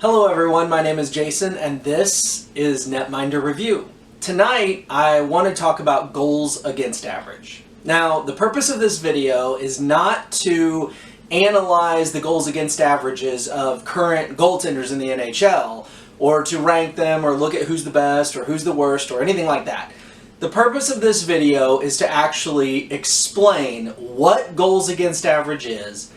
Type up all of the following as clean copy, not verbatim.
Hello everyone, my name is Jason and this is Netminder Review. Tonight I want to talk about goals against average. Now the purpose of this video is not to analyze the goals against averages of current goaltenders in the NHL or to rank them or look at who's the best or who's the worst or anything like that. The purpose of this video is to actually explain what goals against average is,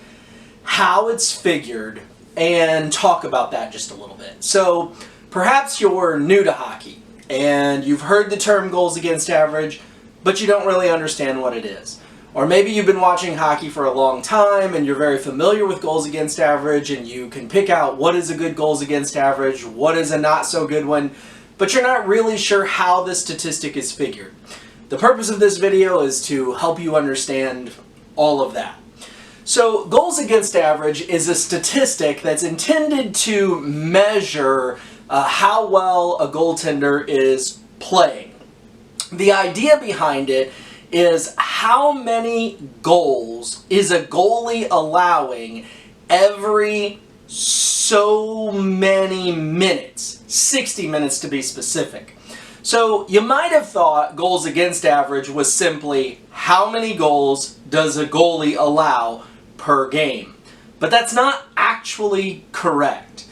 how it's figured, and talk about that just a little bit. So perhaps you're new to hockey and you've heard the term goals against average, but you don't really understand what it is. Or maybe you've been watching hockey for a long time and you're very familiar with goals against average and you can pick out what is a good goals against average, what is a not so good one, but you're not really sure how the statistic is figured. The purpose of this video is to help you understand all of that. So goals against average is a statistic that's intended to measure how well a goaltender is playing. The idea behind it is how many goals is a goalie allowing every so many minutes, 60 minutes to be specific. So you might have thought goals against average was simply how many goals does a goalie allow per game. But that's not actually correct.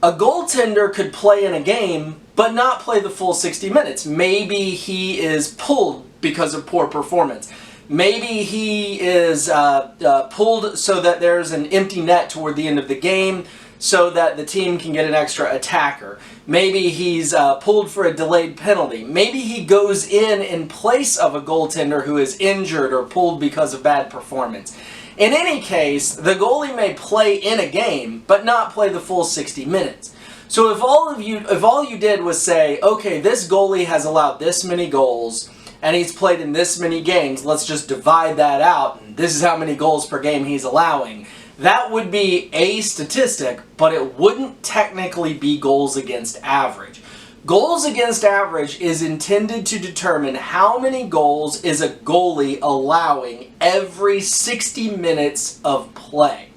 A goaltender could play in a game but not play the full 60 minutes. Maybe he is pulled because of poor performance. Maybe he is pulled so that there's an empty net toward the end of the game so that the team can get an extra attacker. Maybe he's pulled for a delayed penalty. Maybe he goes in place of a goaltender who is injured or pulled because of bad performance. In any case, the goalie may play in a game, but not play the full 60 minutes. So if all you did was say, okay, this goalie has allowed this many goals, and he's played in this many games, let's just divide that out, and this is how many goals per game he's allowing, that would be a statistic, but it wouldn't technically be goals against average. Goals against average is intended to determine how many goals is a goalie allowing every 60 minutes of play.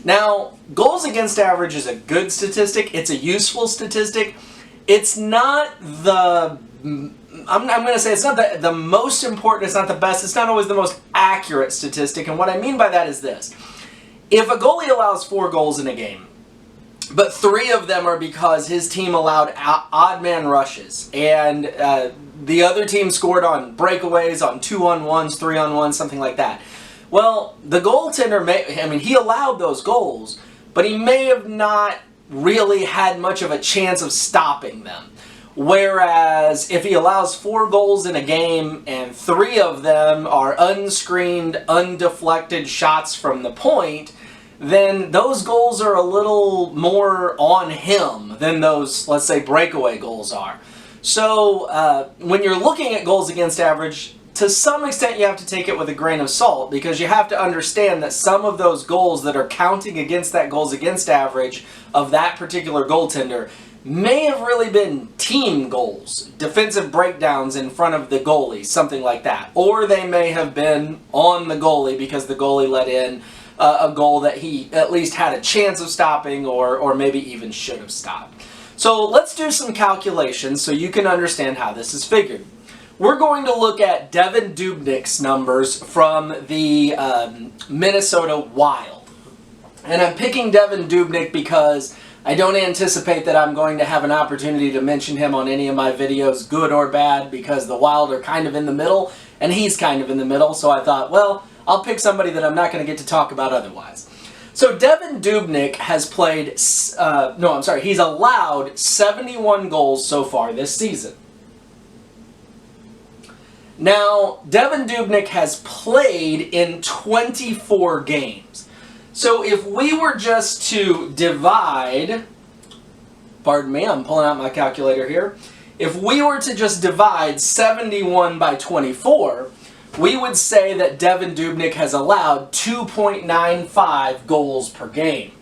Now, goals against average is a good statistic. It's a useful statistic. It's not the, I'm going to say it's not the most important, it's not the best, it's not always the most accurate statistic. And what I mean by that is this. If a goalie allows 4 goals in a game, but 3 of them are because his team allowed odd man rushes, and the other team scored on breakaways, on 2-on-1s, 3-on-1s, something like that. Well, the goaltender he allowed those goals, but he may have not really had much of a chance of stopping them. Whereas if he allows 4 goals in a game and 3 of them are unscreened, undeflected shots from the point, then those goals are a little more on him than those, let's say, breakaway goals are. So when you're looking at goals against average, to some extent you have to take it with a grain of salt, because you have to understand that some of those goals that are counting against that goals against average of that particular goaltender may have really been team goals, defensive breakdowns in front of the goalie, something like that. Or they may have been on the goalie because the goalie let in a goal that he at least had a chance of stopping or maybe even should have stopped. So let's do some calculations so you can understand how this is figured. We're going to look at Devan Dubnyk's numbers from the Minnesota Wild. And I'm picking Devan Dubnyk because I don't anticipate that I'm going to have an opportunity to mention him on any of my videos, good or bad, because the Wild are kind of in the middle, and he's kind of in the middle, so I thought, well, I'll pick somebody that I'm not going to get to talk about otherwise. So Devan Dubnyk has played, he's allowed 71 goals so far this season. Now, Devan Dubnyk has played in 24 games. So if we were just to divide, pardon me, I'm pulling out my calculator here. If we were to just divide 71 by 24, we would say that Devan Dubnyk has allowed 2.95 goals per game.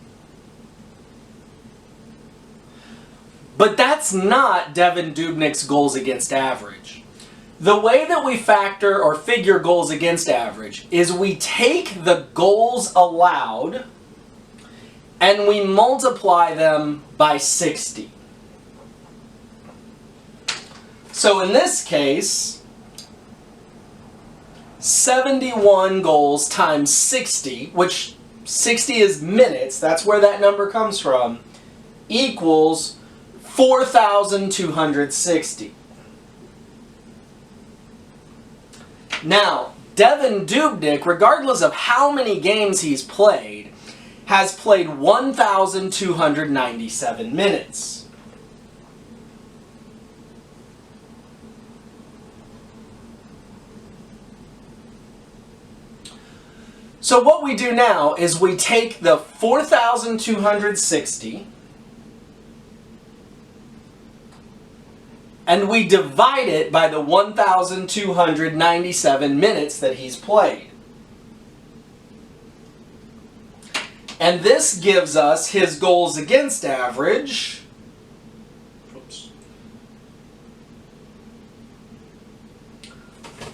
But that's not Devan Dubnyk's goals against average. The way that we factor or figure goals against average is we take the goals allowed and we multiply them by 60. So in this case, 71 goals times 60, which 60 is minutes, that's where that number comes from, equals 4,260. Now, Devan Dubnyk, regardless of how many games he's played, has played 1,297 minutes. So what we do now is we take the 4,260 and we divide it by the 1,297 minutes that he's played. And this gives us his goals against average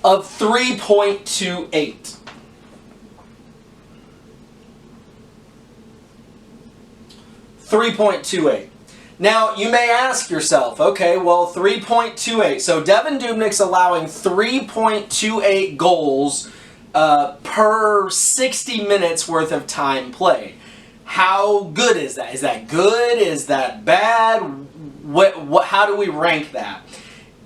of 3.28. 3.28. Now, you may ask yourself, okay, well, 3.28. So Devan Dubnyk's allowing 3.28 goals per 60 minutes worth of time played. How good is that? Is that good? Is that bad? How do we rank that?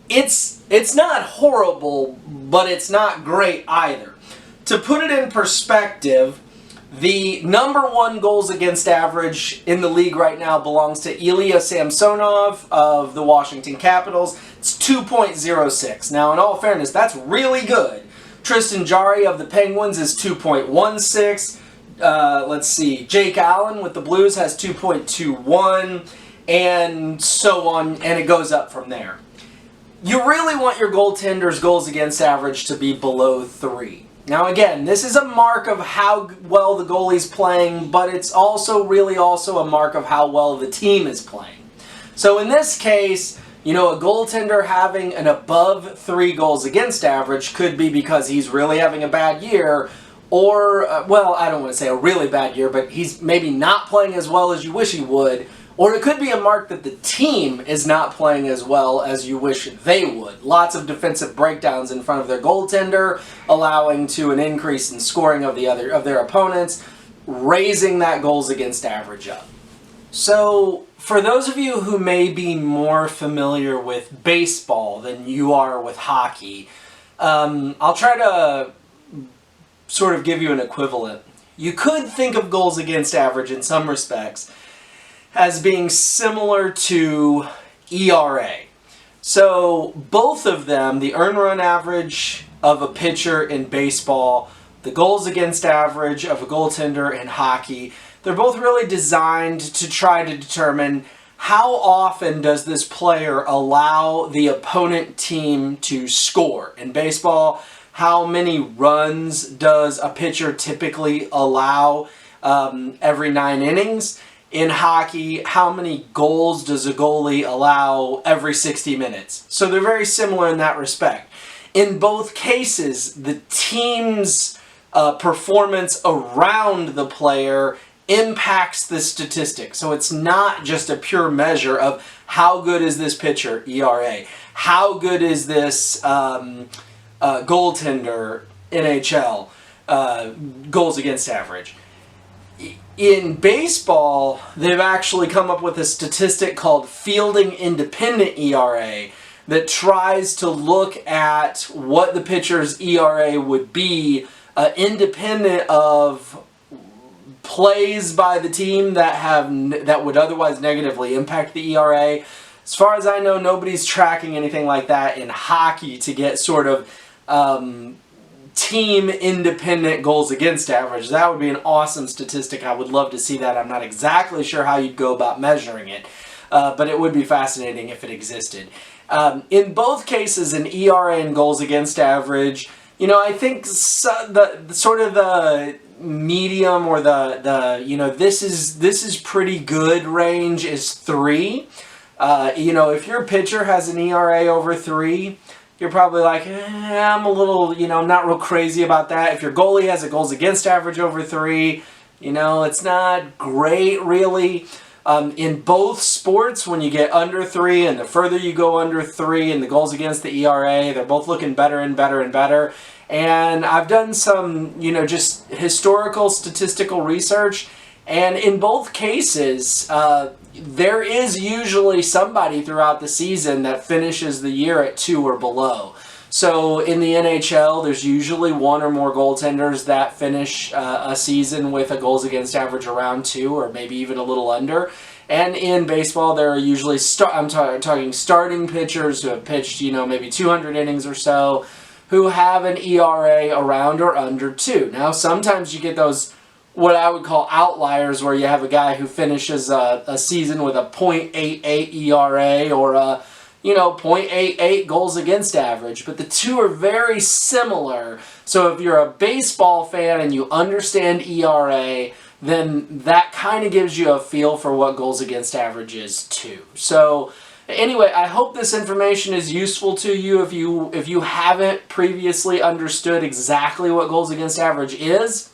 It's not horrible, but it's not great either. To put it in perspective, the number one goals against average in the league right now belongs to Ilya Samsonov of the Washington Capitals. It's 2.06. Now, in all fairness, that's really good. Tristan Jarry of the Penguins is 2.16. Let's see, Jake Allen with the Blues has 2.21, and so on, and it goes up from there. You really want your goaltender's goals against average to be below 3. Now again, this is a mark of how well the goalie's playing, but it's also really also a mark of how well the team is playing. So in this case, you know, a goaltender having an above 3 goals against average could be because he's really having a bad year, or, well, I don't want to say a really bad year, but he's maybe not playing as well as you wish he would. Or it could be a mark that the team is not playing as well as you wish they would. Lots of defensive breakdowns in front of their goaltender, allowing to an increase in scoring of their opponents, raising that goals against average up. So, for those of you who may be more familiar with baseball than you are with hockey, I'll try to sort of give you an equivalent. You could think of goals against average in some respects as being similar to ERA. So both of them, the earned run average of a pitcher in baseball, the goals against average of a goaltender in hockey, they're both really designed to try to determine how often does this player allow the opponent team to score. In baseball, how many runs does a pitcher typically allow every 9 innings? In hockey, how many goals does a goalie allow every 60 minutes? So they're very similar in that respect. In both cases, the team's performance around the player impacts the statistic. So it's not just a pure measure of how good is this pitcher, ERA, how good is this goaltender, NHL, goals against average. In baseball, they've actually come up with a statistic called fielding independent ERA that tries to look at what the pitcher's ERA would be independent of plays by the team that would otherwise negatively impact the ERA. As far as I know, nobody's tracking anything like that in hockey to get sort of team independent goals against average. That would be an awesome statistic. I would love to see that. I'm not exactly sure how you'd go about measuring it, but it would be fascinating if it existed. In both cases, in ERA and goals against average, you know, I think the medium or the you know, this is pretty good range is 3. You know, if your pitcher has an ERA over 3, you're probably like, I'm a little, you know, not real crazy about that. If your goalie has a goals against average over 3, You know, it's not great really. In both sports, when you get under 3 and the further you go under 3 and the goals against the ERA, they're both looking better and better and better. And I've done some, you know, just historical statistical research, and in both cases, there is usually somebody throughout the season that finishes the year at 2 or below. So in the NHL, there's usually one or more goaltenders that finish a season with a goals against average around 2 or maybe even a little under. And in baseball, there are usually, I'm talking starting pitchers who have pitched, you know, maybe 200 innings or so, who have an ERA around or under 2. Now, sometimes you get those, what I would call outliers, where you have a guy who finishes a season with a .88 ERA or a, you know, .88 goals against average, but the two are very similar. So if you're a baseball fan and you understand ERA, then that kind of gives you a feel for what goals against average is too. So anyway, I hope this information is useful to you if you haven't previously understood exactly what goals against average is.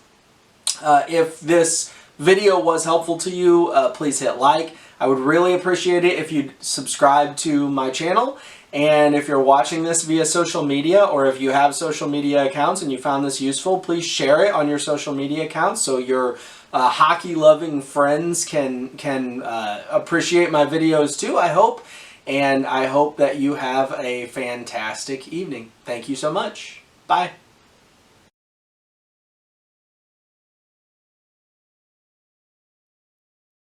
If this video was helpful to you, please hit like. I would really appreciate it if you'd subscribe to my channel. And if you're watching this via social media, or if you have social media accounts and you found this useful, please share it on your social media accounts so your hockey-loving friends can appreciate my videos too, I hope. And I hope that you have a fantastic evening. Thank you so much. Bye.